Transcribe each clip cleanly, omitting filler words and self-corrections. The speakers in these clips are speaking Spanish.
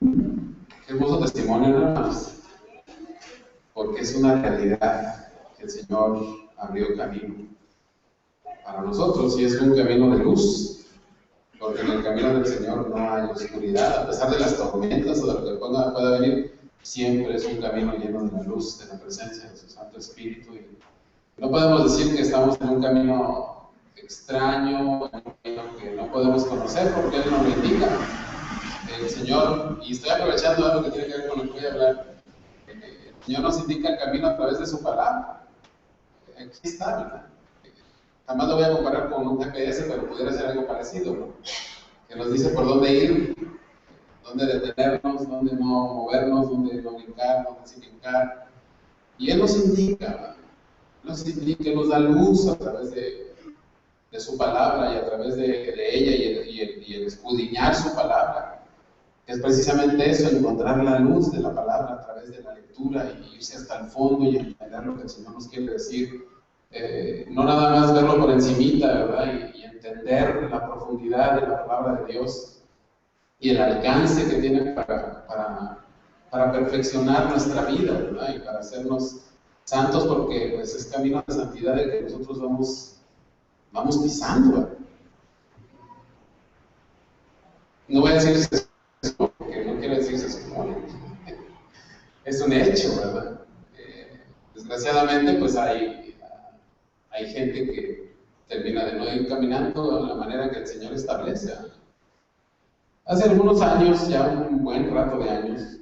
Qué hermoso testimonio, hermanos, porque es una realidad que el Señor abrió camino para nosotros y es un camino de luz, porque en el camino del Señor no hay oscuridad, a pesar de las tormentas o de lo que pueda venir, siempre es un camino lleno de la luz, de la presencia de su Santo Espíritu. Y no podemos decir que estamos en un camino extraño, en un camino que no podemos conocer, porque Él nos lo indica. El Señor, y estoy aprovechando algo que tiene que ver con lo que voy a hablar, el Señor nos indica el camino a través de su palabra. Aquí está, ¿verdad? Jamás lo voy a comparar con un GPS, pero pudiera ser algo parecido, ¿no? Que nos dice por dónde ir, dónde detenernos, dónde no movernos, dónde no brincar, dónde sí brincar. Y Él nos indica, nos da luz a través de su palabra y a través de ella y el escudriñar su palabra. Es precisamente eso, encontrar la luz de la palabra a través de la lectura y irse hasta el fondo y entender lo que el Señor nos quiere decir. No nada más verlo por encimita, ¿verdad? Y entender la profundidad de la palabra de Dios y el alcance que tiene para perfeccionar nuestra vida, ¿verdad? Y para hacernos santos, porque pues, es camino de santidad el que nosotros vamos pisando, ¿verdad? No voy a decir porque no quiero decir se supone. Es un hecho, ¿verdad? Desgraciadamente, pues hay gente que termina de no ir caminando de la manera que el Señor establece. Hace algunos años, ya un buen rato de años,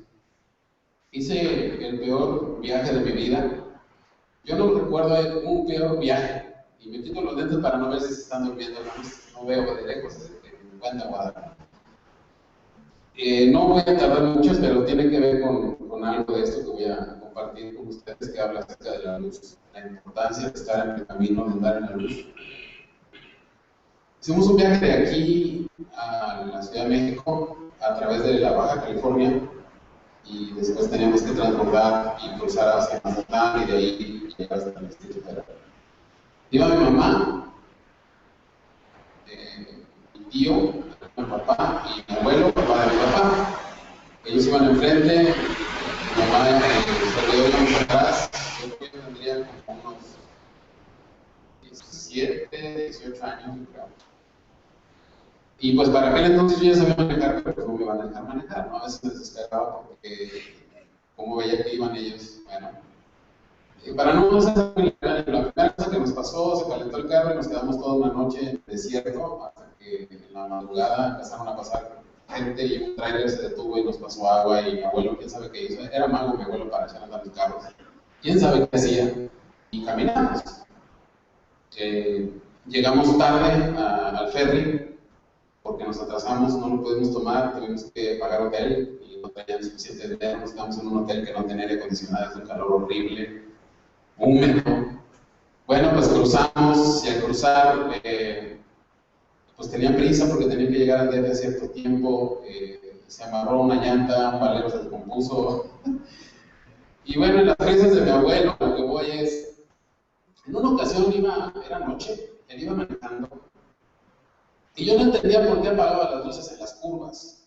hice el peor viaje de mi vida. Yo no recuerdo un peor viaje, y me quito los lentes para no ver si se están durmiendo, no veo de lejos, me encuentro en Guadalajara. No voy a tardar mucho, pero tiene que ver con algo de esto que voy a compartir con ustedes, que habla acerca de la luz, la importancia de estar en el camino, de andar en la luz. Hicimos un viaje de aquí a la Ciudad de México a través de la Baja California y después teníamos que transbordar y cruzar hacia Mazatlán y de ahí llegar hasta el Distrito Federal. Iba mi mamá, mi tío, mi papá y mi abuelo, papá de mi papá. Ellos iban enfrente, mi mamá se quedó íbamos atrás. Yo creo que tendría como unos 17, 18 años, yo creo. Y pues para aquel entonces yo ya sabía manejar, pero pues no me iban a dejar manejar, ¿no? A veces me desesperaba porque como veía que iban ellos, bueno. Y para no hacer la primera cosa que nos pasó, se calentó el carro y nos quedamos toda una noche en desierto, hasta que en la madrugada empezaron a pasar gente y un tráiler se detuvo y nos pasó agua y mi abuelo, quién sabe qué hizo, era mago mi abuelo para echar a andar los carros, quién sabe qué hacía, y caminamos. Llegamos tarde al ferry, porque nos atrasamos, no lo pudimos tomar, tuvimos que pagar hotel y no teníamos suficiente dinero, nos quedamos en un hotel que no tenía aire acondicionado, es un calor horrible, húmedo. Bueno, pues cruzamos y al cruzar, pues tenía prisa porque tenía que llegar al día de cierto tiempo, se amarró una llanta, un valero se descompuso. Y bueno, en las prisas de mi abuelo, lo que voy es, en una ocasión era noche, él iba manejando. Y yo no entendía por qué apagaba las luces en las curvas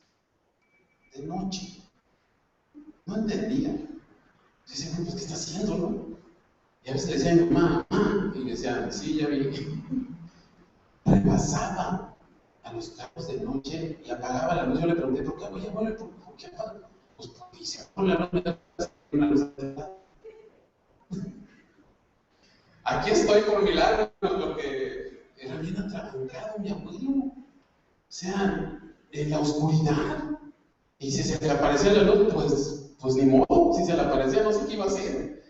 de noche. No entendía. Decía, bueno, pues, ¿qué está haciendo, no? Y a veces le decía, mamá, y le decía, sí, ya vi. Repasaba a los carros de noche y apagaba la luz. Yo le pregunté, ¿por qué, oye, abuelo, por qué apaga? Pues porque se apagó la luz. Aquí estoy por milagro, porque era bien atrabancado mi abuelo. O sea, en la oscuridad. Y si se le aparecía la luz, pues ni modo. Si se le aparecía, no sé qué iba a hacer.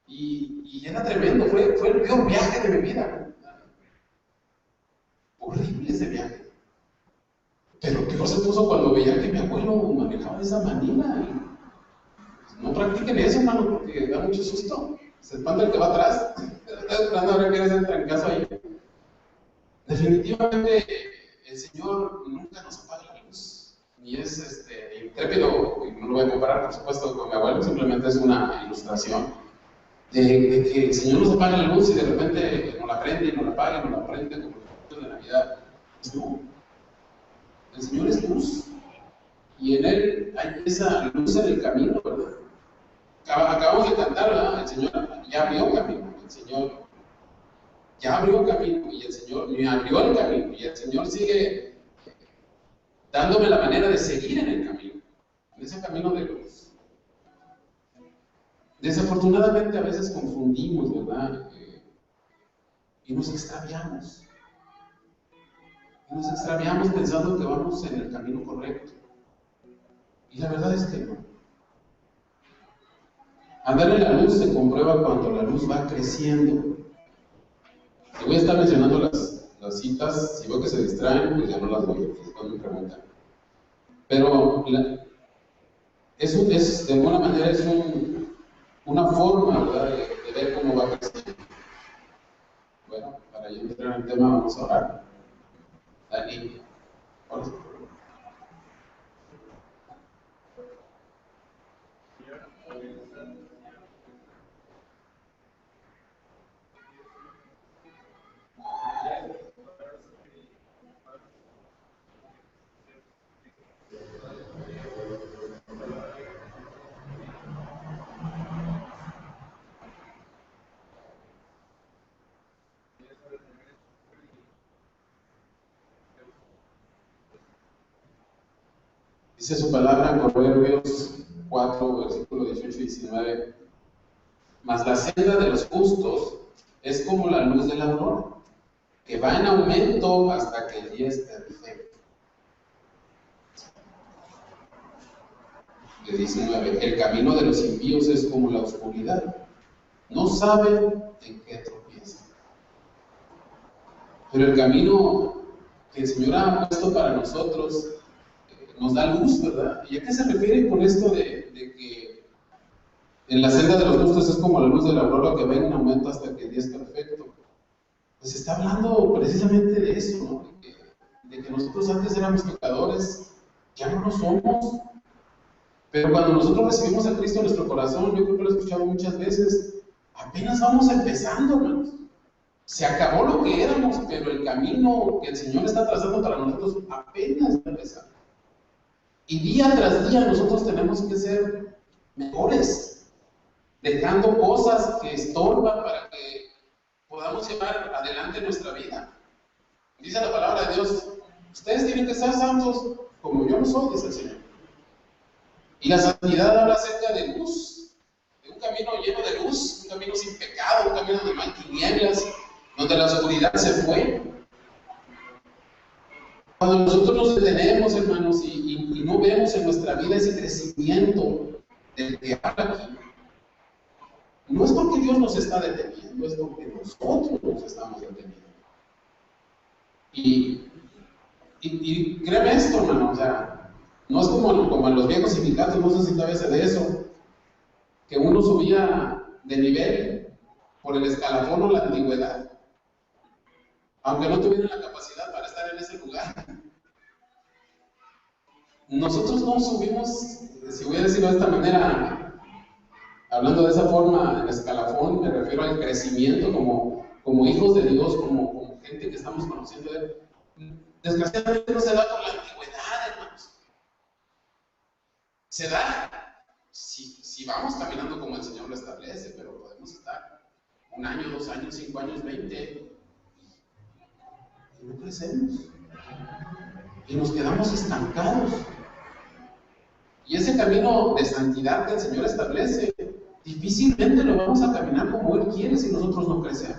Y era tremendo. Fue el peor viaje de mi vida. Horrible ese viaje. Pero peor se puso cuando veía que mi abuelo manejaba de esa manera. No practiquen eso, hermano, porque da mucho susto. Se espanta el que va atrás. Está esperando a ver qué es el trancazo ahí. Definitivamente, el Señor nunca nos apaga la luz. Ni es intrépido, y no lo voy a comparar, por supuesto, con mi abuelo, simplemente es una ilustración de que el Señor nos apaga la luz y de repente no la prende, no la apaga, no la prende, como el de Navidad. Pues no. El Señor es luz. Y en Él hay esa luz en el camino, ¿verdad? Acabamos de cantar, ¿verdad? El Señor ya abrió camino, el Señor ya abrió camino, y el Señor me abrió el camino, y el Señor sigue dándome la manera de seguir en el camino, en ese camino de luz. Desafortunadamente a veces confundimos, ¿verdad? Y nos extraviamos. Y nos extraviamos pensando que vamos en el camino correcto. Y la verdad es que no. Andar en la luz se comprueba cuando la luz va creciendo. Te voy a estar mencionando las citas. Si veo que se distraen, pues ya no las doy, después me preguntan. Pero de alguna manera es una forma, ¿verdad?, de ver cómo va creciendo. Bueno, para ya entrar en el tema, vamos a orar. Dani, ahora sí. Dice su palabra en Proverbios 4, versículo 18 y 19. Mas la senda de los justos es como la luz de la aurora, que va en aumento hasta que el día es perfecto. De 19. El camino de los impíos es como la oscuridad. No saben en qué tropiezan. Pero el camino que el Señor ha puesto para nosotros nos da luz, ¿verdad? ¿Y a qué se refiere con esto de que en la senda de los justos es como la luz de la aurora que va en aumento hasta que el día es perfecto? Pues está hablando precisamente de eso, ¿no? De que nosotros antes éramos pecadores, ya no lo somos. Pero cuando nosotros recibimos a Cristo en nuestro corazón, yo creo que lo he escuchado muchas veces, apenas vamos empezando, hermanos. Se acabó lo que éramos, pero el camino que el Señor está trazando para nosotros apenas está empezando. Y día tras día nosotros tenemos que ser mejores, dejando cosas que estorban para que podamos llevar adelante nuestra vida. Dice la palabra de Dios, ustedes tienen que ser santos como yo lo soy, dice el Señor. Y la santidad habla acerca de luz, de un camino lleno de luz, un camino sin pecado, un camino donde no hay tinieblas, donde la oscuridad se fue. Cuando nosotros nos detenemos, hermanos, y no vemos en nuestra vida ese crecimiento del que habla aquí, no es porque Dios nos está deteniendo, es porque nosotros nos estamos deteniendo. Y créeme esto, hermano, o sea, no es como en los viejos sindicatos, no sé si todavía se de eso, que uno subía de nivel por el escalafón o la antigüedad, aunque no tuviera la capacidad para estar en ese lugar. Nosotros no subimos, si voy a decirlo de esta manera, hablando de esa forma, el escalafón, me refiero al crecimiento como hijos de Dios, como gente que estamos conociendo de Él. Desgraciadamente no se da por la antigüedad, hermanos. Se da si vamos caminando como el Señor lo establece, pero podemos estar 1 año, 2 años, 5 años, 20, y no crecemos. Y nos quedamos estancados. Y ese camino de santidad que el Señor establece, difícilmente lo vamos a caminar como Él quiere si nosotros no crecemos.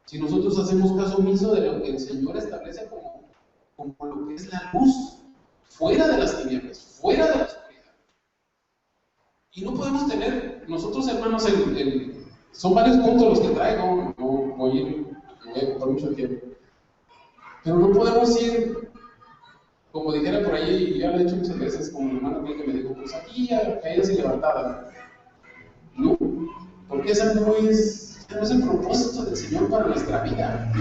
Si nosotros hacemos caso omiso de lo que el Señor establece como lo que es la luz, fuera de las tinieblas, fuera de la oscuridad. Y no podemos tener, nosotros hermanos, son varios puntos los que traigo, no voy a ocupar mucho tiempo. Pero no podemos ir, como dijera por ahí, y ya lo he dicho muchas veces, como mi hermano que me dijo, pues aquí ya caídas y levantadas. No, porque ese no es el propósito del Señor para nuestra vida.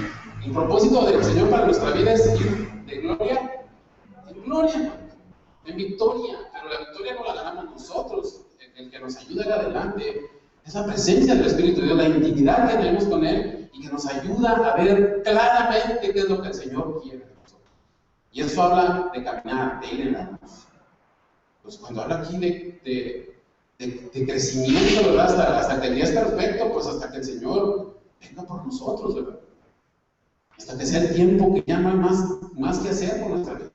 El propósito del Señor para nuestra vida es ir de gloria en gloria, en victoria, pero la victoria no la ganamos nosotros. El que nos ayuda a ir adelante es la presencia del Espíritu de Dios, la intimidad que tenemos con Él y que nos ayuda a ver claramente qué es lo que el Señor quiere de nosotros. Y eso habla de caminar, de ir en la luz. Pues cuando habla aquí de crecimiento, ¿verdad? Hasta que el día es perfecto, pues hasta que el Señor venga por nosotros, ¿verdad? Hasta que sea el tiempo que llama más que hacer por nuestra vida.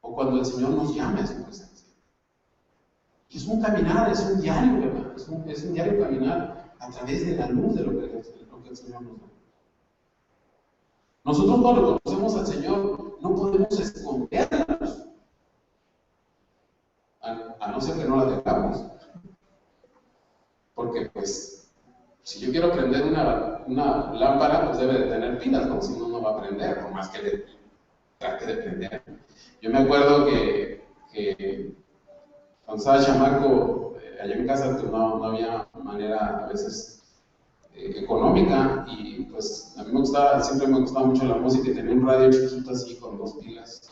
O cuando el Señor nos llame a su presencia. Y es un caminar, es un diario, ¿verdad? Es un diario caminar a través de la luz de lo que el Señor nos da. Nosotros cuando conocemos al Señor no podemos esconder la luz. A no ser que no la tengamos. Porque pues, si yo quiero prender una lámpara, pues debe de tener pilas, ¿no? Si no, no va a prender, por más que le trate de prender. Yo me acuerdo que cuando estaba chamaco, allá en casa pues, no había manera a veces económica, y pues a mí siempre me gustaba mucho la música, y tenía un radio chiquito así con 2 pilas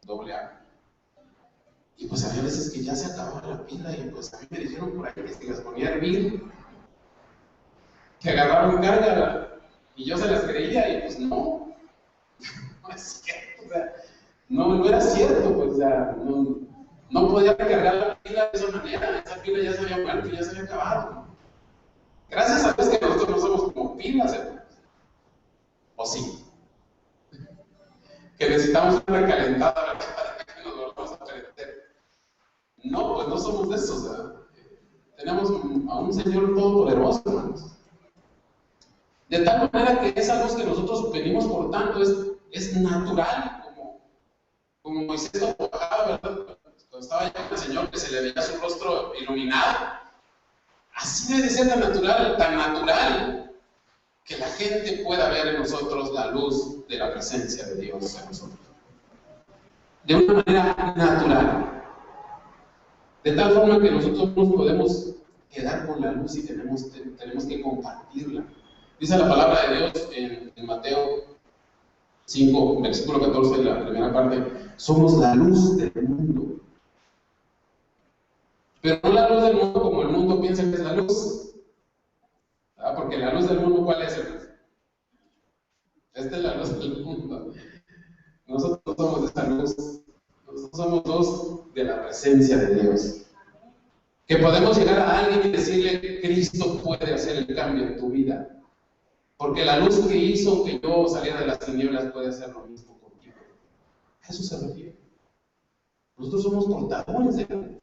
AA. Y pues había veces que ya se acababa la pila, y pues a mí me dijeron por ahí que si las ponía a hervir, que agarraban carga, y yo se las creía, y pues no es cierto, o sea, no era cierto, pues, o sea, no podía recargar la pila de esa manera, esa pila ya se había muerto, ya se había acabado. Gracias a Dios que nosotros no somos como pilas, hermanos. ¿O sí? Que necesitamos una recalentada para que nos volvamos a prender. No, pues no somos de esos, ¿verdad? Tenemos a un Señor todopoderoso, hermanos. De tal manera que esa luz que nosotros venimos portando es natural, como Moisés lo bajaba, ¿verdad? Cuando estaba allá con el Señor, que se le veía su rostro iluminado. Así debe de ser tan natural, que la gente pueda ver en nosotros la luz de la presencia de Dios en nosotros. De una manera natural. De tal forma que nosotros nos podemos quedar con la luz y tenemos que compartirla. Dice la palabra de Dios en Mateo 5, versículo 14, la primera parte: somos la luz del mundo. Pero no la luz del mundo como el mundo piensa que es la luz. Porque la luz del mundo, ¿cuál es? Esta es la luz del mundo. Nosotros somos de esta luz. Nosotros somos luz de la presencia de Dios. Que podemos llegar a alguien y decirle: Cristo puede hacer el cambio en tu vida. Porque la luz que hizo que yo saliera de las tinieblas puede hacer lo mismo contigo. A eso se refiere. Nosotros somos portadores de la luz.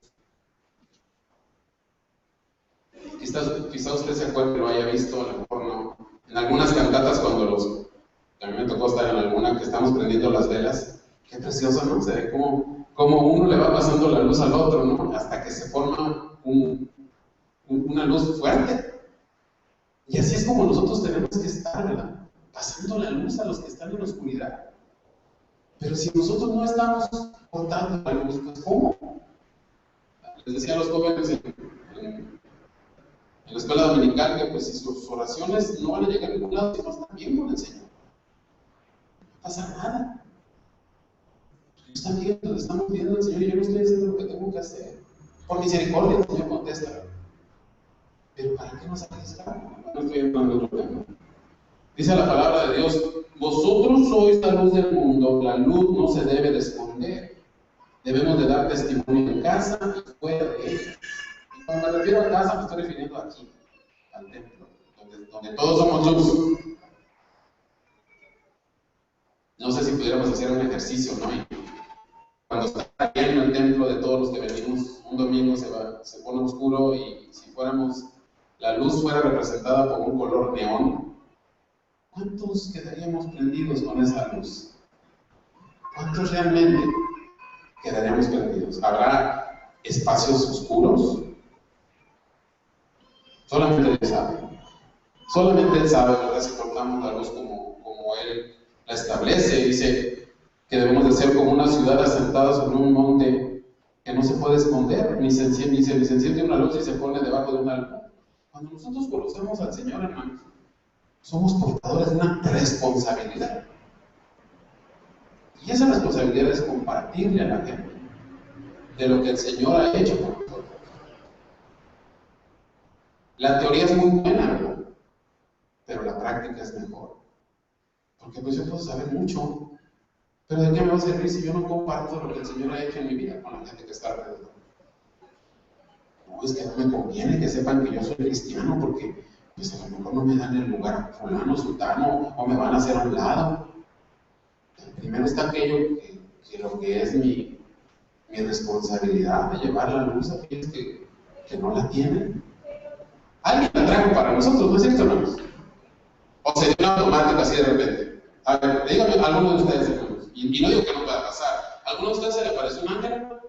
Quizás usted se acuerde que lo haya visto, a lo mejor no. En algunas cantatas, cuando a mí me tocó estar en alguna que estamos prendiendo las velas, qué precioso, ¿no? Se ve como uno le va pasando la luz al otro, ¿no? Hasta que se forma una luz fuerte. Y así es como nosotros tenemos que estar, ¿verdad? Pasando la luz a los que están en la oscuridad. Pero si nosotros no estamos portando la luz, pues ¿cómo? Les decía a los jóvenes en la escuela dominical que pues si sus oraciones no van a llegar a ningún lado si no están bien con el Señor. No pasa nada. Estamos viendo al Señor y yo no estoy haciendo lo que tengo que hacer. Por misericordia el Señor contesta. Pero ¿para qué nos arriesgamos? No estoy hablando de otro tema. Dice la palabra de Dios: vosotros sois la luz del mundo, la luz no se debe de esconder. Debemos de dar testimonio en casa y fuera de ella. Y cuando me refiero a casa, me estoy refiriendo aquí, al templo, donde todos somos luz. No sé si pudiéramos hacer un ejercicio, ¿no? Y cuando está lleno el templo de todos los que venimos, un domingo se pone oscuro, y si la luz fuera representada por un color neón, ¿cuántos quedaríamos prendidos con esa luz? ¿Cuántos realmente quedaríamos prendidos? ¿Habrá espacios oscuros? Solamente Él sabe. Solamente Él sabe, ¿verdad? Si portamos la luz como Él la establece. Dice que debemos de ser como una ciudad asentada sobre un monte que no se puede esconder, ni se enciende una luz y se pone debajo de un almohad. Cuando nosotros conocemos al Señor, hermanos, somos portadores de una responsabilidad. Y esa responsabilidad es compartirle a la gente de lo que el Señor ha hecho por nosotros. La teoría es muy buena, ¿verdad? Pero la práctica es mejor. Porque pues yo puedo saber mucho, pero ¿de qué me va a servir si yo no comparto lo que el Señor ha hecho en mi vida con la gente que está alrededor? pues que no me conviene que sepan que yo soy cristiano, porque pues a lo mejor no me dan el lugar fulano, sultano, o me van a hacer a un lado. Primero está aquello que lo que es mi responsabilidad de llevar la luz a aquellos que no la tienen. Alguien la trajo para nosotros, ¿no es cierto, hermanos? O se dio una automática así de repente. A ver, dígame, alguno de ustedes, hermanos, y no digo que no pueda pasar. ¿Alguno de ustedes se le apareció un ángel, hermano?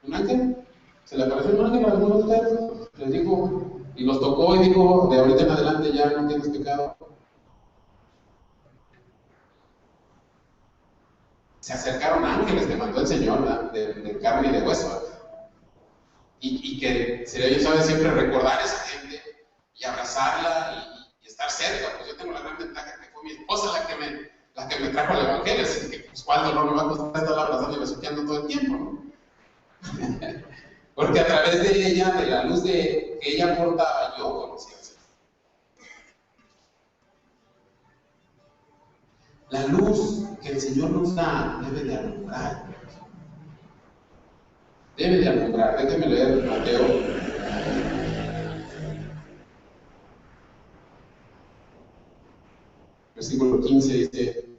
¿Un ángel? ¿Se le apareció un ángel a alguno de ustedes? Les dijo, y los tocó y dijo, de ahorita en adelante ya no tienes pecado. Se acercaron ángeles que mandó el Señor, de carne y de hueso. Y que sería, yo sabe, siempre recordar a esa gente y abrazarla y estar cerca. Pues yo tengo la gran ventaja que fue mi esposa la que me trajo al Evangelio, así que pues cuál dolor me va a costar estar abrazando y besuqueando todo el tiempo, ¿no? Porque a través de ella, de la luz que ella portaba, yo conocí al Señor. La luz que el Señor nos da debe de alumbrar. Debe de alumbrar. Déjenme leer Mateo. Versículo 15 dice: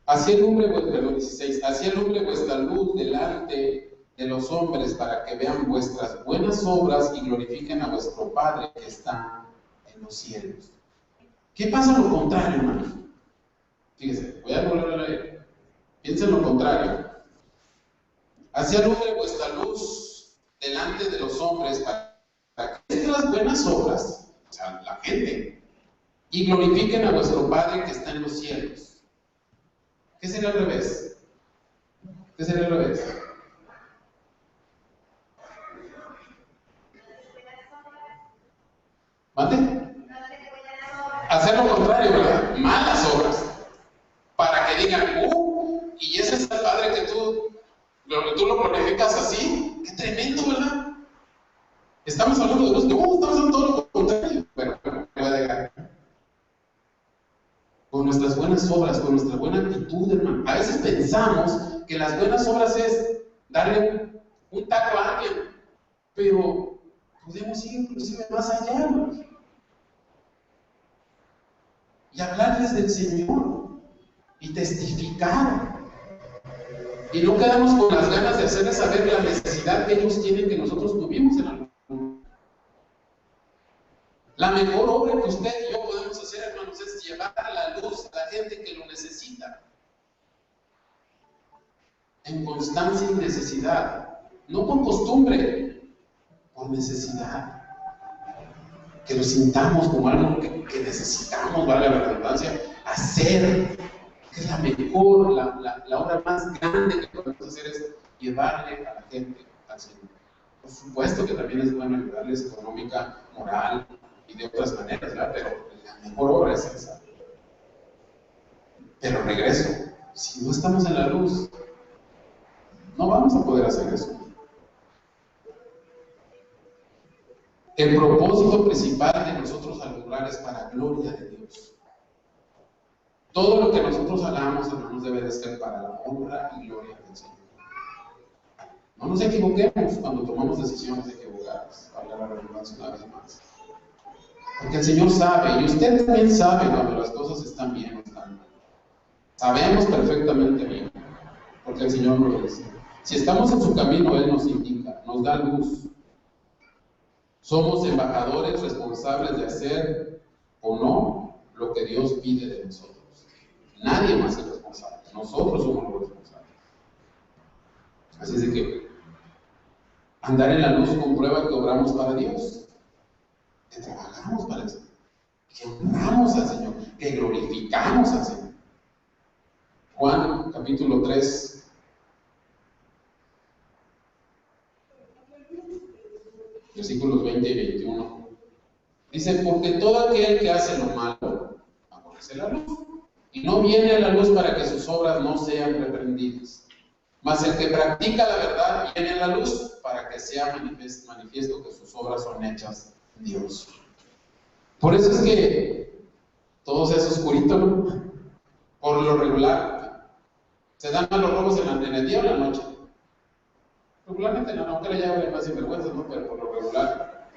Así alumbre, perdón, 16, así alumbre vuestra luz delante de los hombres, para que vean vuestras buenas obras y glorifiquen a vuestro Padre que está en los cielos. ¿Qué pasa lo contrario, hermanos? Fíjense, voy a volver a leer. Piensen lo contrario. Así alumbre vuestra luz delante de los hombres, para que vean las buenas obras, o sea, la gente, y glorifiquen a vuestro Padre que está en los cielos. ¿Qué sería al revés? ¿Qué sería al revés? ¿Mande? Hacer lo contrario, ¿verdad? Malas obras. Para que digan, y ese es el Padre que tú lo glorificas así. Qué tremendo, ¿verdad? Estamos hablando de luz. No, estamos hablando todo lo contrario. Bueno, voy a dejar. Con nuestras buenas obras, con nuestra buena actitud, hermano. A veces pensamos que las buenas obras es darle un taco a alguien, pero podemos ir inclusive más allá, hermano, y hablarles del Señor y testificar. Y no quedamos con las ganas de hacerles saber la necesidad que ellos tienen que nosotros tuvimos en algún momento. La mejor obra que usted y yo podemos hacer, hermanos, es llevar a la luz a la gente que lo necesita. En constancia y necesidad. No por costumbre, por necesidad. Que lo sintamos como algo que necesitamos, vale la redundancia, hacer. Que es la mejor, la obra más grande que podemos hacer es llevarle a la gente al Señor. Por supuesto que también es bueno ayudarles económica, moral y de otras maneras, ¿verdad? Pero la mejor obra es esa. Pero regreso, si no estamos en la luz, no vamos a poder hacer eso. El propósito principal de nosotros alumbrar es para gloria de Dios. Todo lo que nosotros hagamos, hermanos, debe de ser para la honra y gloria del Señor. No nos equivoquemos cuando tomamos decisiones equivocadas, para la redundancia una vez más. Porque el Señor sabe, y usted también sabe cuando las cosas están bien o están mal. Sabemos perfectamente bien, porque el Señor nos lo dice. Si estamos en su camino, Él nos indica, nos da luz. Somos embajadores responsables de hacer o no lo que Dios pide de nosotros. Nadie más es responsable, nosotros somos los responsables. Así es de que andar en la luz comprueba que obramos para Dios, que trabajamos para el Señor, que honramos al Señor, que glorificamos al Señor. Juan capítulo 3, versículos 20 y 21. Dice: porque todo aquel que hace lo malo aborrece la luz, y no viene a la luz para que sus obras no sean reprendidas. Mas el que practica la verdad viene a la luz para que sea manifiesto que sus obras son hechas en Dios. Por eso es que todo es oscurito, ¿no? Por lo regular se dan los robos en el día o en la noche. Regularmente, no, aunque le llame más sinvergüenza, ¿no? Pero por lo regular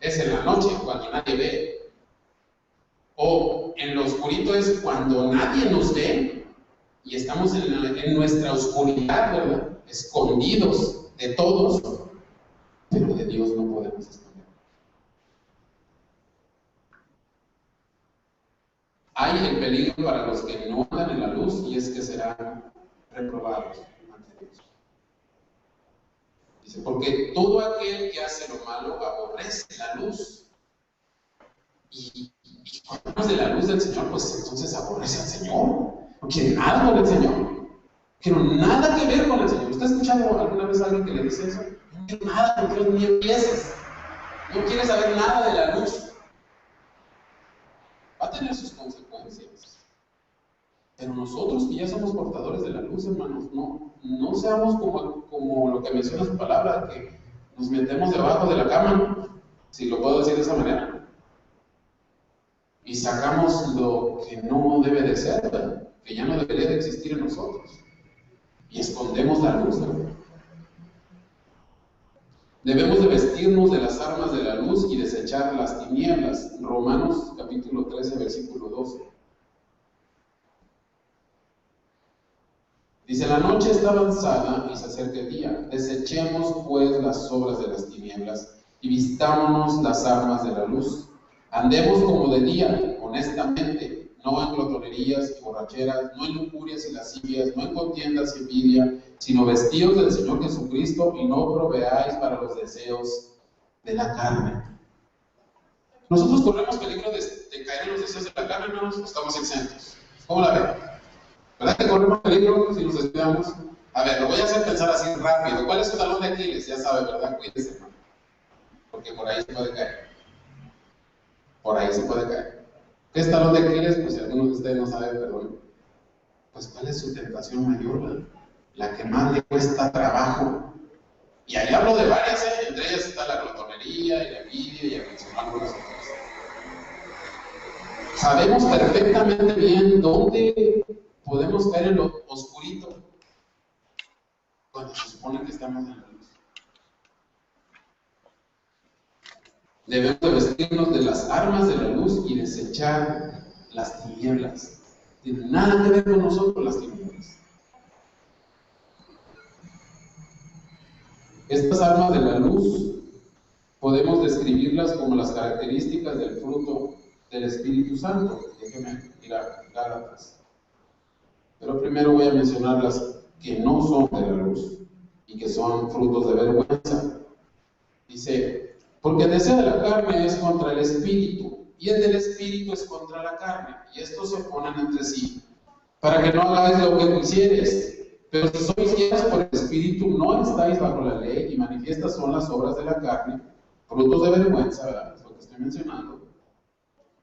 es en la noche, cuando nadie ve. O en lo oscurito es cuando nadie nos ve y estamos en nuestra oscuridad, ¿verdad? Escondidos de todos, pero de Dios no podemos esconder. Hay el peligro para los que no andan en la luz, y es que serán reprobados ante Dios. Dice, porque todo aquel que hace lo malo aborrece la luz. Y cuando hablamos de la luz del Señor, pues entonces aborrece al Señor. No quiere nada con el Señor. No quiero nada que ver con el Señor. ¿Usted ha escuchado alguna vez a alguien que le dice eso? No quiero nada con Dios, ni empieces. No quiere saber nada de la luz. Va a tener sus consecuencias. Pero nosotros que ya somos portadores de la luz, hermanos, no seamos como lo que menciona su palabra, que nos metemos debajo de la cama, si lo puedo decir de esa manera, y sacamos lo que no debe de ser, ¿verdad? Que ya no debería de existir en nosotros, y escondemos la luz, ¿verdad? Debemos de vestirnos de las armas de la luz y desechar las tinieblas. Romanos capítulo 13, versículo 12. Dice, la noche está avanzada y se acerca el día. Desechemos pues las obras de las tinieblas y vistámonos las armas de la luz. Andemos como de día, honestamente, no en glotonerías y borracheras, no en lujurias y lascivias, no en contiendas y envidia, sino vestidos del Señor Jesucristo y no proveáis para los deseos de la carne. Nosotros corremos peligro de caer en los deseos de la carne, hermanos, estamos exentos. ¿Cómo la ven? ¿Verdad que corremos peligro si nos descuidamos? A ver, lo voy a hacer pensar así rápido. ¿Cuál es su talón de Aquiles? Ya sabe, ¿verdad? Cuídese, hermano. Porque por ahí se puede caer. Por ahí se puede caer. ¿Qué es talón de Aquiles? Pues si alguno de ustedes no sabe, perdón. Pues ¿cuál es su tentación mayor, ¿verdad? La que más le cuesta trabajo. Y ahí hablo de varias, ¿eh? Entre ellas está la glotonería y la envidia y el mencionar algunas otras. Sabemos perfectamente bien dónde podemos caer en lo oscurito cuando se supone que estamos en la luz. Debemos de vestirnos de las armas de la luz y desechar las tinieblas. No tiene nada que ver con nosotros las tinieblas. Estas armas de la luz podemos describirlas como las características del fruto del Espíritu Santo. Déjenme ir a Gálatas. Pero primero voy a mencionar las que no son de la luz y que son frutos de vergüenza. Dice, porque el deseo de la carne es contra el Espíritu, y el del Espíritu es contra la carne, y estos se oponen entre sí, para que no hagáis lo que quisieres. Pero si sois guiados por el Espíritu, no estáis bajo la ley, y manifiestas son las obras de la carne, frutos de vergüenza, ¿verdad? Es lo que estoy mencionando,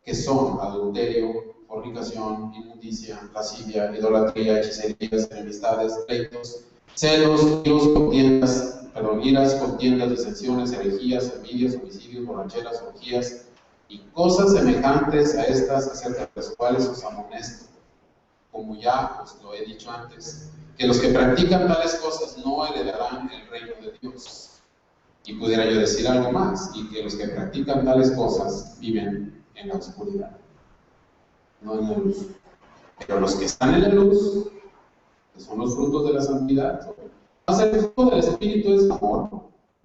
que son adulterio, fornicación, inmundicia, lascivia, idolatría, hechicerías, enemistades, pleitos, celos, iras, contiendas, disensiones, herejías, envidias, homicidios, borracheras, orgías y cosas semejantes a estas, acerca de las cuales os amonesto, como ya os lo he dicho antes, que los que practican tales cosas no heredarán el reino de Dios. Y pudiera yo decir algo más, y que los que practican tales cosas viven en la oscuridad, no en la luz. Pero los que están en la luz, que son los frutos de la santidad, el fruto del Espíritu es amor,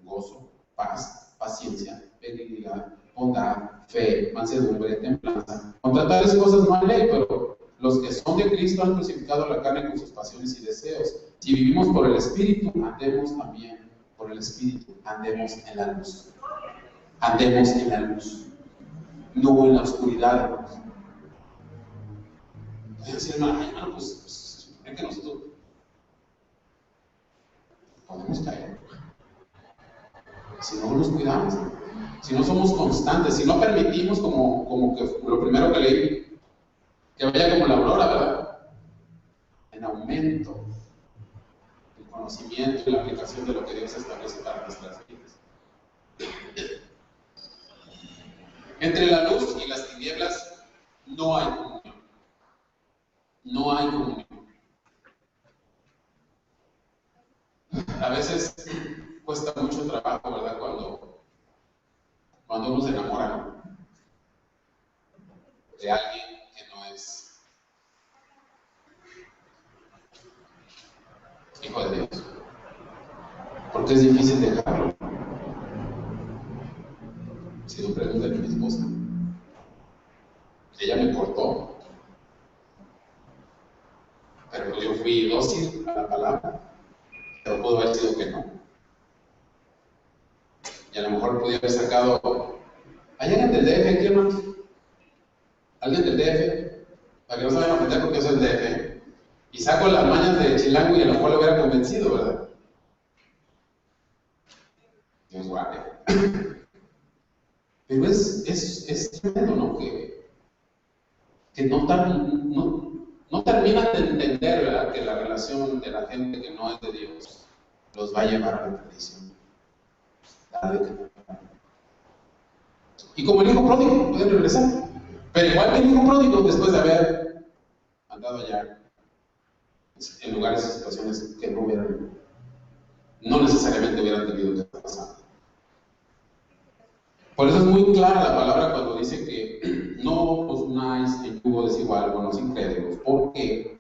gozo, paz, paciencia, benignidad, bondad, fe, mansedumbre, templanza. Contra tales cosas no hay ley, pero los que son de Cristo han crucificado la carne con sus pasiones y deseos. Si vivimos por el Espíritu, andemos también por el Espíritu, andemos en la luz. Andemos en la luz, no en la oscuridad, hermanos. Voy a decir, hermano, pues supone que nosotros podemos caer. Si no nos cuidamos, si no somos constantes, si no permitimos, como que lo primero que leí, que vaya como la aurora, ¿verdad? En aumento el conocimiento y la aplicación de lo que Dios establece para nuestras vidas. Entre la luz y las tinieblas no hay comunión. No hay comunión. A veces cuesta mucho trabajo, ¿verdad? Cuando uno se enamora de alguien que no es hijo de Dios. Porque es difícil dejarlo. Si lo preguntan a mi esposa, ella me cortó, pero pues yo fui dócil a la palabra, pero pudo haber sido que no. Y a lo mejor podía haber sacado. ¿Hay alguien del DF aquí, hermanos? ¿Alguien del DF? Para que no se vayan a ofender porque yo soy el DF. Y saco las mañas de Chilango y a lo mejor lo hubiera convencido, ¿verdad? Dios guarde. Pero es tremendo, ¿no? Que no terminan de entender, ¿verdad? Que la relación de la gente que no es de Dios los va a llevar a la perdición. Y como el hijo pródigo, pueden regresar. Pero igual que el hijo pródigo, después de haber andado allá en lugares y situaciones que no necesariamente hubieran tenido que estar pasando. Por eso es muy clara la palabra cuando dice que no os unáis en yugo desigual con los incrédulos. ¿Por qué?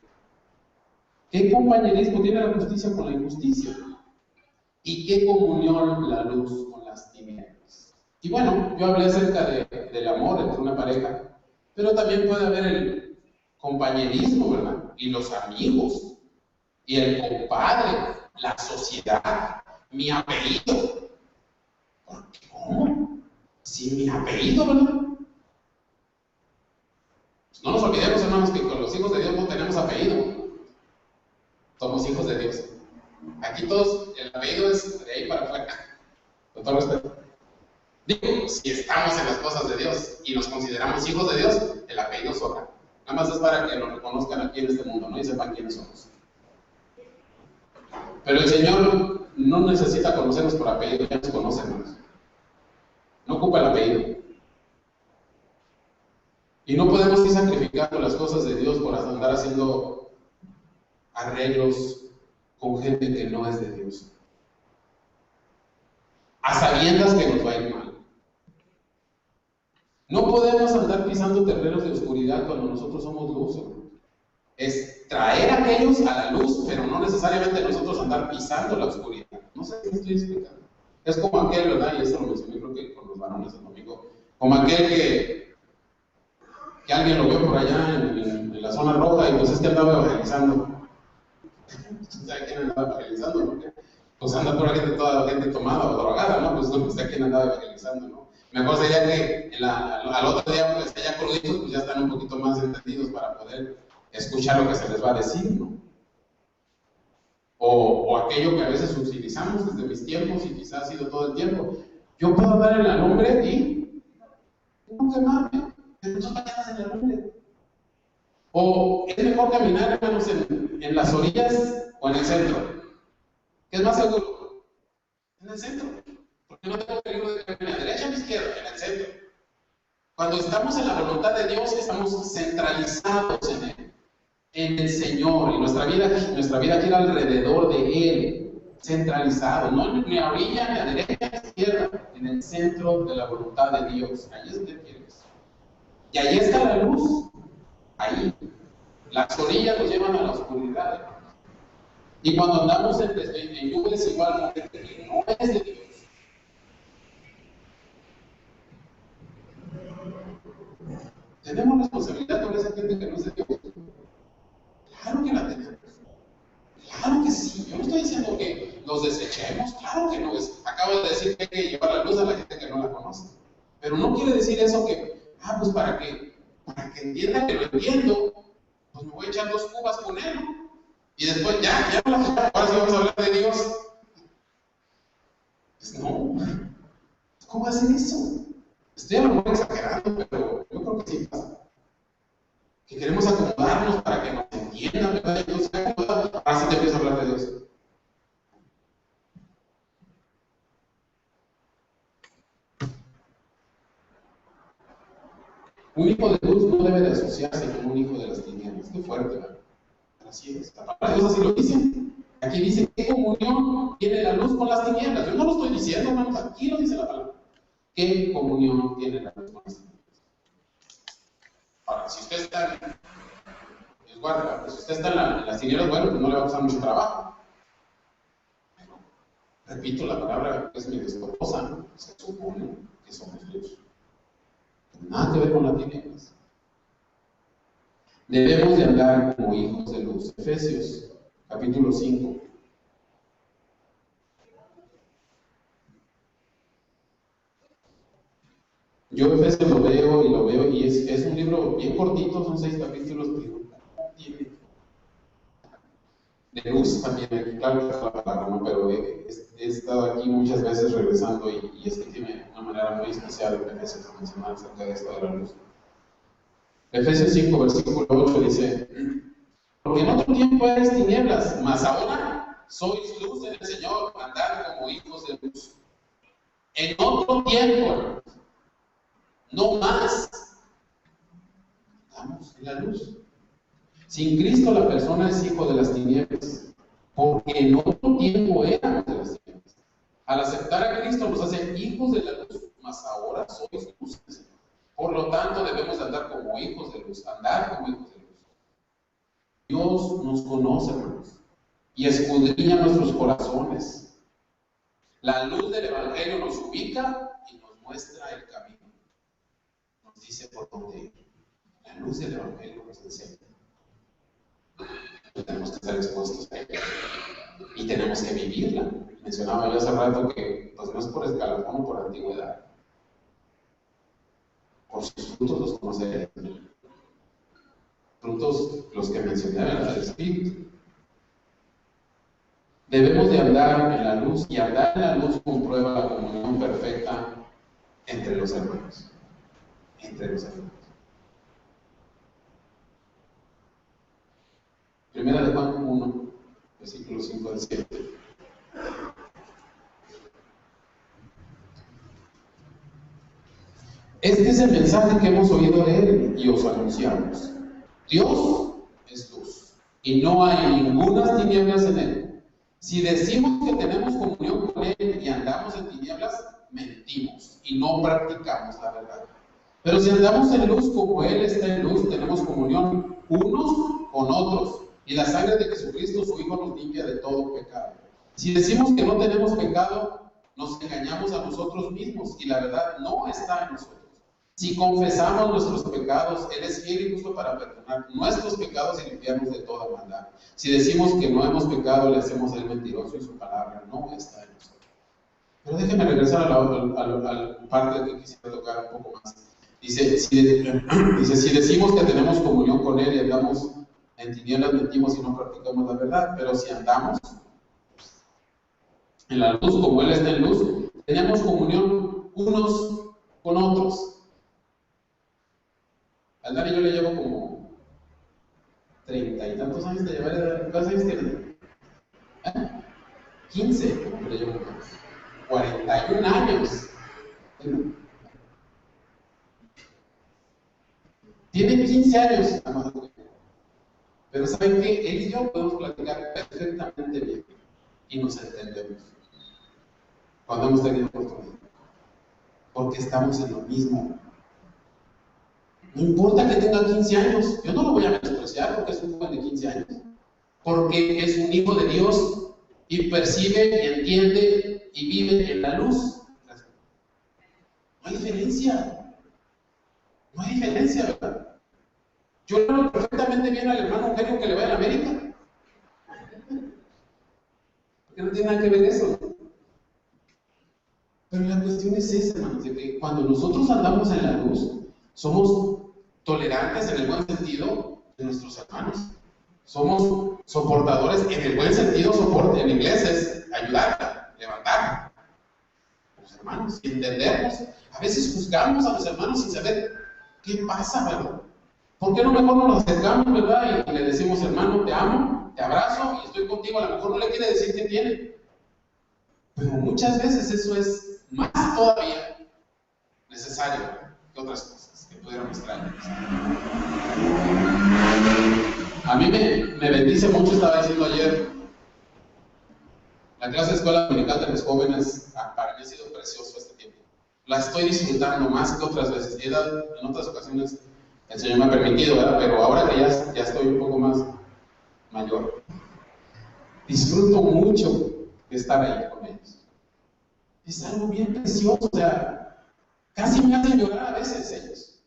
¿Qué compañerismo tiene la justicia con la injusticia? ¿Y qué comunión la luz con las tinieblas? Y bueno, yo hablé acerca del amor entre una pareja, pero también puede haber el compañerismo, ¿verdad? Y los amigos, y el compadre, la sociedad, mi apellido. ¿Cómo? Si mi apellido, ¿verdad? Pues no nos olvidemos, hermanos, que con los hijos de Dios no tenemos apellido. Somos hijos de Dios. Aquí todos, el apellido es de ahí para afuera. Con todo respeto. Digo, si estamos en las cosas de Dios y nos consideramos hijos de Dios, el apellido sobra. Nada más es para que nos reconozcan aquí en este mundo, ¿no? Y sepan quiénes somos. Pero el Señor no necesita conocernos por apellido, ya nos conoce, hermanos. No ocupa el apellido. Y no podemos ir sacrificando las cosas de Dios por andar haciendo arreglos con gente que no es de Dios, a sabiendas que nos va a ir mal. No podemos andar pisando terrenos de oscuridad cuando nosotros somos luz, ¿no? Es traer a aquellos a la luz, pero no necesariamente nosotros andar pisando la oscuridad. No sé si me estoy explicando. Es como aquel, ¿verdad? Y esto lo mencioné creo que con los varones el domingo, como aquel que alguien lo vio por allá en la zona roja y pues es que andaba evangelizando. ¿Sabe quién andaba evangelizando? ¿No? Pues anda por ahí toda la gente tomada o drogada, ¿no? Pues no sé quién andaba evangelizando, ¿no? Mejor sería que al otro día, pues ya cruditos, pues ya están un poquito más entendidos para poder escuchar lo que se les va a decir, ¿no? O aquello que a veces utilizamos desde mis tiempos y quizás ha sido todo el tiempo. Yo puedo hablar en la lumbre y no quemarme, pero no vayas en la lumbre. O es mejor caminar, hermanos, en las orillas o en el centro. ¿Qué es más seguro? En el centro. Porque no tengo peligro de caminar a la derecha o a la izquierda, en el centro. Cuando estamos en la voluntad de Dios, estamos centralizados en el Señor, y nuestra vida gira alrededor de Él, centralizado, no ni a orilla, ni a derecha, ni a izquierda, en el centro de la voluntad de Dios. Ahí es donde quieres. Y ahí está la luz. Ahí. Las orillas nos llevan a la oscuridad. Y cuando andamos en yugo desigual con gente que no es de Dios, tenemos responsabilidad con esa gente que no es de Dios. Claro que la tenemos. Claro que sí. Yo no estoy diciendo que los desechemos. Claro que no. Acabo de decir que hay que llevar la luz a la gente que no la conoce. Pero no quiere decir eso que, pues para que entienda que lo entiendo, pues me voy a echar 2 cubas con él, ¿no? Y después ahora sí vamos a hablar de Dios. Pues no. ¿Cómo hacen eso? Estoy a lo mejor exagerando, pero yo creo que sí pasa. Que queremos acomodarnos para que nos entiendan, ¿verdad? Entonces, ahora sí te empiezo a hablar de Dios. Un hijo de luz no debe de asociarse con un hijo de las tinieblas. Qué fuerte, ¿verdad? Así es. La palabra de Dios así lo dice. Aquí dice, ¿qué comunión tiene la luz con las tinieblas? Yo no ¿Qué comunión tiene la luz con las tinieblas? Ahora, si usted está en las tinieblas, bueno, pues no le va a costar mucho trabajo. Pero, repito, la palabra es medio estorbosa, ¿no? Se supone que somos luz. Nada que ver con las tinieblas. Debemos de andar como hijos de luz. Efesios, capítulo 5. Yo Efesios lo veo y es un libro bien cortito, son 6 capítulos, pero tiene de luz también, claro que es la palabra, ¿no? Pero he estado aquí muchas veces regresando y es que tiene una manera muy especial en Efesios de mencionar acerca de esto de la luz. Efesios 5, versículo 8 dice: porque en otro tiempo erais tinieblas, mas ahora sois luz en el Señor, andad como hijos de luz. En otro tiempo, no más, estamos en la luz. Sin Cristo la persona es hijo de las tinieblas, porque en otro tiempo éramos de las tinieblas. Al aceptar a Cristo nos hace hijos de la luz, mas ahora sois luz. Por lo tanto debemos andar como hijos de luz, andar como hijos de luz. Dios nos conoce, hermanos, y escudriña nuestros corazones. La luz del Evangelio nos ubica y nos muestra el camino. Nos dice por dónde ir. La luz del Evangelio nos enseña. Tenemos que estar expuestos a ella y tenemos que vivirla. Mencionaba yo hace rato que pues, no es por escalafón o por antigüedad. Por sus frutos los conoceréis. Frutos los que mencioné del Espíritu. Debemos de andar en la luz, y andar en la luz comprueba la comunión perfecta entre los hermanos. Entre los hermanos. Primera de Juan 1, versículo 5 al 7. Este es el mensaje que hemos oído de él y os anunciamos. Dios es luz, y no hay ninguna tinieblas en él. Si decimos que tenemos comunión con él y andamos en tinieblas, mentimos y no practicamos la verdad. Pero si andamos en luz como él está en luz, tenemos comunión unos con otros, y la sangre de Jesucristo, su Hijo, nos limpia de todo pecado. Si decimos que no tenemos pecado, nos engañamos a nosotros mismos, y la verdad no está en nosotros. Si confesamos nuestros pecados, Él es fiel y justo para perdonar nuestros pecados y limpiarnos de toda maldad. Si decimos que no hemos pecado, le hacemos a Él mentiroso y su palabra no está en nosotros. Pero déjenme regresar a la parte que quisiera tocar un poco más. Dice, si decimos que tenemos comunión con Él y andamos en tinieblas, mentimos y no practicamos la verdad. Pero si andamos en la luz como Él está en luz, tenemos comunión unos con otros. Al Dani yo le llevo como 30 y tantos años de llevar. ¿Cuántos años tiene? 15, como que le llevo 41 años. Tiene 15 años, pero ¿saben qué? Él y yo podemos platicar perfectamente bien y nos entendemos cuando hemos tenido oportunidad, porque estamos en lo mismo. No importa que tenga 15 años, yo no lo voy a menospreciar porque es un joven de 15 años, porque es un hijo de Dios y percibe y entiende y vive en la luz. No hay diferencia, ¿verdad? Yo le hablo perfectamente bien al hermano Eugenio que le vaya a la América, porque no tiene nada que ver eso. Pero la cuestión es esa, hermanos, de que cuando nosotros andamos en la luz, somos tolerantes en el buen sentido de nuestros hermanos. Somos soportadores en el buen sentido. Soporte en inglés es ayudar, levantar a los hermanos y entendernos. A veces juzgamos a los hermanos sin saber qué pasa, ¿verdad? ¿Por qué no mejor nos acercamos, verdad? Y le decimos, hermano, te amo, te abrazo y estoy contigo. A lo mejor no le quiere decir que tiene. Pero muchas veces eso es más todavía necesario que otras cosas que pudiéramos traer. A mí me bendice mucho, estaba diciendo ayer, la clase de escuela dominical de los jóvenes, para mí ha sido precioso este tiempo. la estoy disfrutando más que otras veces. En otras ocasiones el Señor me ha permitido, ¿verdad? Pero ahora que ya estoy un poco más mayor, disfruto mucho de estar ahí con ellos. Es algo bien precioso, o sea, casi me hacen llorar a veces ellos,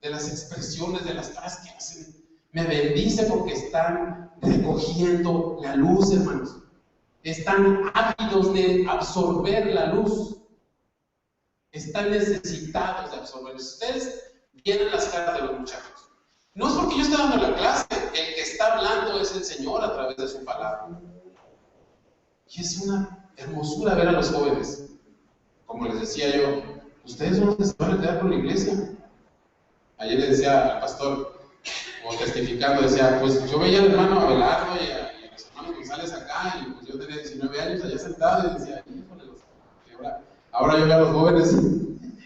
de las expresiones, de las caras que hacen. Me bendice porque están recogiendo la luz, hermanos. Están ávidos de absorber la luz. Están necesitados de absorber. Ustedes vieron las caras de los muchachos. No es porque yo esté dando la clase, el que está hablando es el Señor a través de su palabra. Y es una hermosura ver a los jóvenes. Como les decía yo, ustedes son los que se van a quedar con la iglesia. Ayer le decía al pastor, o testificando, decía, pues yo veía al hermano Abelardo y a los hermanos González acá, y pues yo tenía 19 años allá sentado, y decía, híjole, ahora yo veo a los jóvenes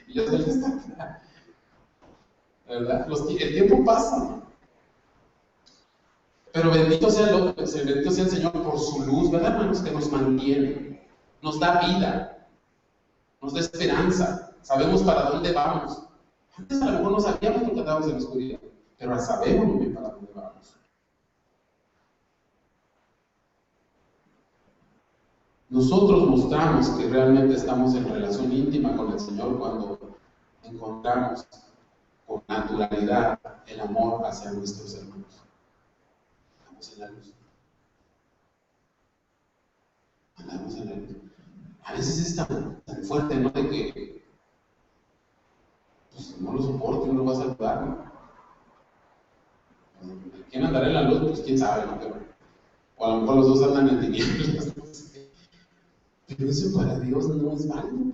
y yo estoy acá. ¿Verdad? El tiempo pasa. Pero bendito sea el Señor por su luz, ¿verdad, hermanos? Que nos mantiene, nos da vida, nos da esperanza, sabemos para dónde vamos. Antes a lo mejor no sabíamos porque andábamos en la oscuridad, pero ahora sabemos muy bien para dónde vamos. Nosotros mostramos que realmente estamos en relación íntima con el Señor cuando encontramos con naturalidad el amor hacia nuestros hermanos. Andamos en la luz. Andamos en la luz. A veces es tan fuerte, ¿no? De que pues, no lo soporto, no lo vas a saludar, ¿no? ¿Quién andará en la luz? Pues quién sabe, ¿no? O a lo mejor los dos andan en tinieblas, no sé. Pero eso para Dios no es válido.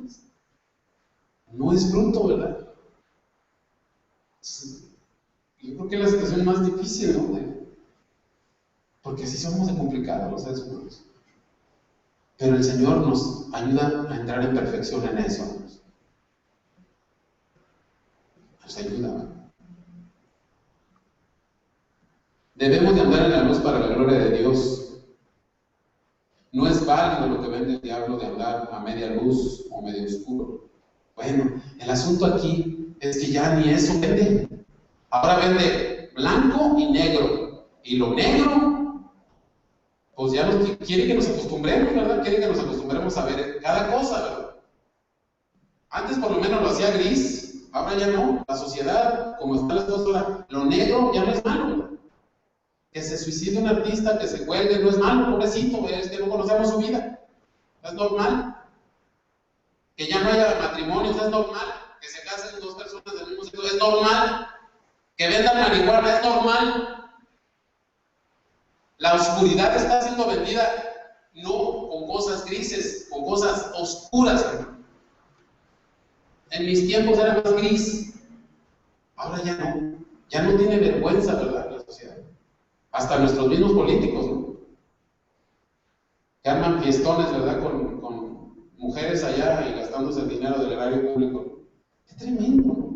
No es fruto, ¿verdad? Yo creo que es la situación más difícil, ¿no? Porque así somos de complicados los seres humanos. Pero el Señor nos ayuda a entrar en perfección en eso. Nos ayuda, ¿verdad? Debemos de andar en la luz para la gloria de Dios. No es válido lo que vende el diablo de andar a media luz o medio oscuro. Bueno, el asunto aquí es que ya ni eso vende. Ahora vende blanco y negro. Y lo negro, pues ya quiere que nos acostumbremos, ¿verdad? Quiere que nos acostumbremos a ver cada cosa, ¿verdad? Antes por lo menos lo hacía gris, ahora ya no. La sociedad, como están las cosas ahora, lo negro ya no es malo, ¿verdad? Que se suicide un artista, que se cuelgue, no es malo, pobrecito, es que no conocemos su vida. Es normal. Que ya no haya matrimonios, es normal. Que se casen dos personas del mismo sexo, es normal. Que vendan marihuana, es normal. La oscuridad está siendo vendida no con cosas grises, con cosas oscuras. En mis tiempos era más gris. Ahora ya no tiene vergüenza, ¿verdad? La sociedad. Hasta nuestros mismos políticos, ¿no? Que arman fiestones, ¿verdad? Con mujeres allá y gastándose el dinero del erario público. ¡Qué tremendo! ¿No?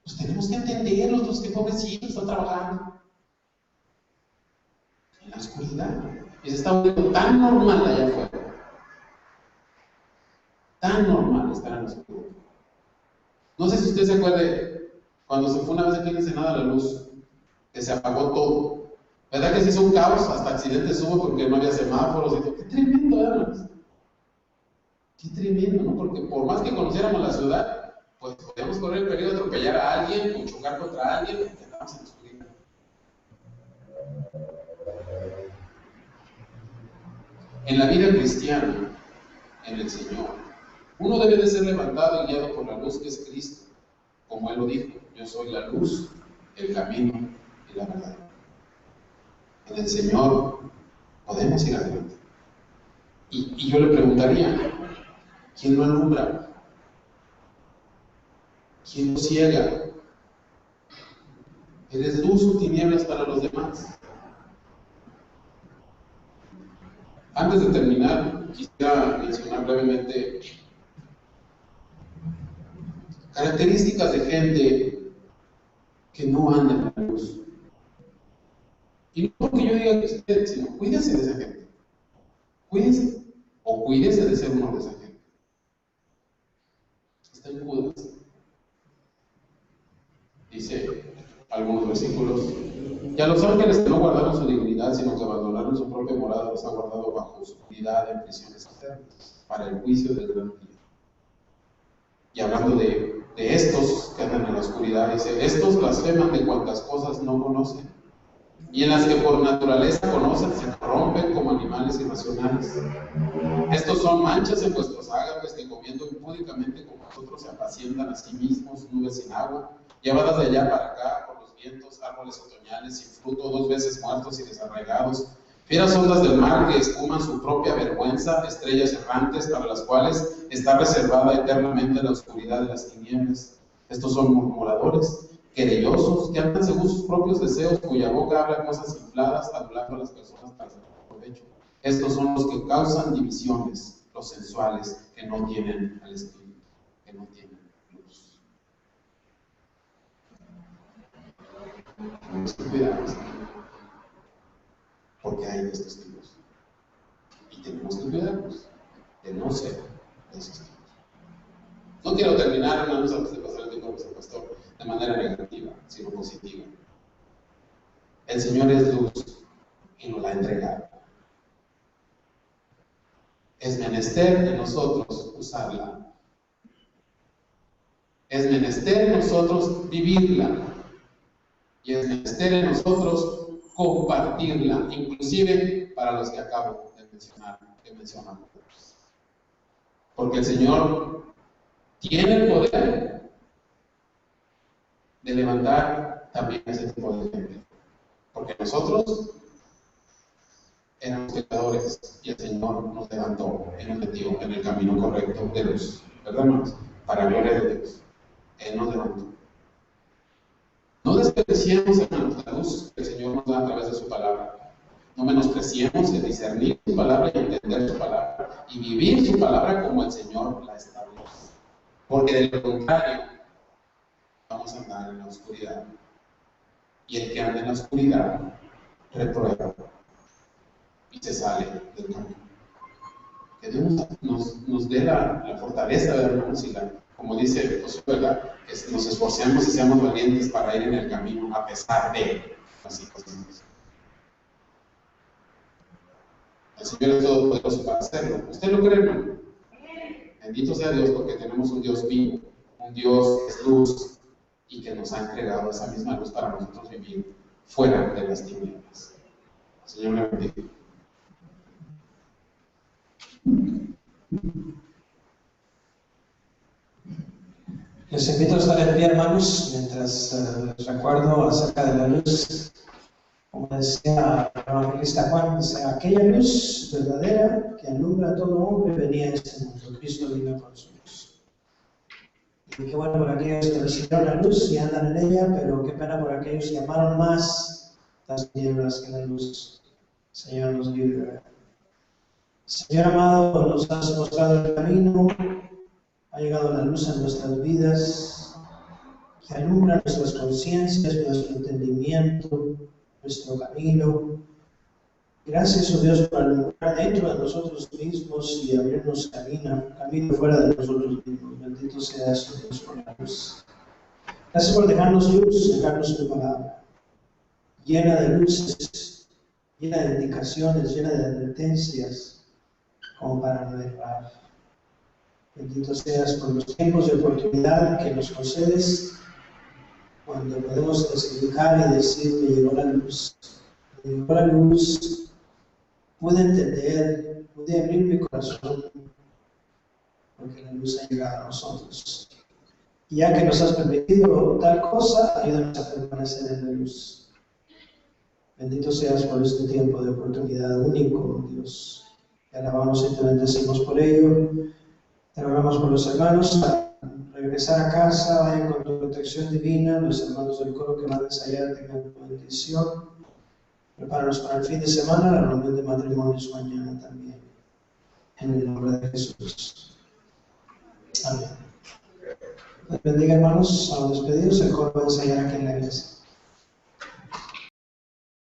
Pues tenemos que entender los que pobrecitos están trabajando en la oscuridad. Y se está volviendo tan normal allá afuera. Tan normal estar en la oscuridad. No sé si usted se acuerde cuando se fue una vez aquí en Ensenada la luz, que se apagó todo. ¿Verdad que se hizo un caos? Hasta accidentes hubo porque no había semáforos y todo. ¡Qué tremendo, hermanos! ¡Qué tremendo! ¿No? Porque por más que conociéramos la ciudad, pues podíamos correr el peligro de atropellar a alguien o chocar contra alguien y quedamos en la oscuridad. En la vida cristiana, en el Señor, uno debe de ser levantado y guiado por la luz que es Cristo. Como Él lo dijo, yo soy la luz, el camino y la verdad. En el Señor podemos ir adelante. Y yo le preguntaría, ¿quién lo alumbra? ¿Quién lo ciega? ¿Eres luz o tinieblas para los demás? Antes de terminar, quisiera mencionar brevemente características de gente que no anda en la luz. Y no porque yo diga que usted, sino cuídese de esa gente. Cuídese. O cuídese de ser uno de esa gente. Está en Judas. los ángeles que no guardaron su dignidad, sino que abandonaron su propia morada, los ha guardado bajo oscuridad en prisiones eternas, para el juicio del gran día. Y hablando de estos que andan en la oscuridad, dice, estos blasfeman de cuantas cosas no conocen, y en las que por naturaleza conocen, se corrompen como animales irracionales. Estos son manchas en vuestros ágapes que comiendo impúdicamente con vosotros se apacientan a sí mismos, nubes sin agua, llevadas de allá para acá por los vientos, árboles otoñales sin fruto, 2 veces muertos y desarraigados, fieras ondas del mar que espuman su propia vergüenza, estrellas errantes para las cuales está reservada eternamente la oscuridad de las tinieblas. Estos son murmuradores, querellosos, que andan según sus propios deseos, cuya boca habla cosas infladas, adulando a las personas para sacar provecho. Estos son los que causan divisiones, los sensuales, que no tienen al Espíritu, que no tienen luz. Tenemos que cuidarnos, porque hay de estos tipos. Y tenemos que cuidarnos de no ser de esos tipos. No quiero terminar, hermanos, antes de pasar el tiempo con el pastor, de manera negativa, sino positiva. El Señor es luz y nos la ha entregado. Es menester en nosotros usarla. Es menester en nosotros vivirla. Y es menester en nosotros compartirla, inclusive para los que acabo de mencionar, que mencionamos. Porque el Señor tiene el poder de levantar también ese tipo de gente. Porque nosotros éramos pecadores y el Señor nos levantó y nos metió en el camino correcto de luz. ¿Verdad, hermanos? Para gloria de Dios. Él nos levantó. No despreciemos, hermanos, la luz que el Señor nos da a través de su palabra. No menospreciemos el discernir su palabra y entender su palabra y vivir su palabra como el Señor la establece. Porque de lo contrario, vamos a andar en la oscuridad. Y el que anda en la oscuridad reprueba y se sale del camino. Que Dios nos dé la fortaleza de hermanos y como dice Josué, ¿verdad? Que nos esforcemos y seamos valientes para ir en el camino a pesar de las situaciones. El Señor es todopoderoso para hacerlo. ¿Usted lo cree, hermano? Bendito sea Dios, porque tenemos un Dios vivo, un Dios que es luz y que nos ha entregado esa misma luz para nosotros vivir fuera de las tinieblas. El Señor le bendiga. Les invito a estar en pie, hermanos, mientras les recuerdo acerca de la luz. Como decía el evangelista Juan, dice, aquella luz verdadera que alumbra a todo hombre venía a este mundo. Cristo vino con su luz. Y qué bueno por aquellos que recibieron la luz y andan en ella, pero qué pena por aquellos que amaron más las tinieblas que la luz. Señor nos libre. Señor amado, nos has mostrado el camino. Ha llegado la luz en nuestras vidas, que alumbra nuestras conciencias, nuestro entendimiento, nuestro camino. Gracias, oh Dios, por alumbrar dentro de nosotros mismos y abrirnos camino fuera de nosotros mismos. Bendito seas, oh Dios, por la luz. Gracias por dejarnos luz, dejarnos tu palabra, llena de luces, llena de indicaciones, llena de advertencias, como para no errar. Bendito seas por los tiempos de oportunidad que nos concedes, cuando podemos testificar y decir, me llegó la luz, pude entender, pude abrir mi corazón, porque la luz ha llegado a nosotros. Y ya que nos has permitido tal cosa, ayúdanos a permanecer en la luz. Bendito seas por este tiempo de oportunidad único, Dios. Te alabamos y te bendecimos por ello. Te rogamos por los hermanos para regresar a casa, vayan con tu protección divina, los hermanos del coro que van a ensayar tengan tu bendición. Prepáranos para el fin de semana, la reunión de matrimonios mañana también. En el nombre de Jesús. Amén. Les bendiga, hermanos, a los despedidos, el coro va a ensayar aquí en la iglesia.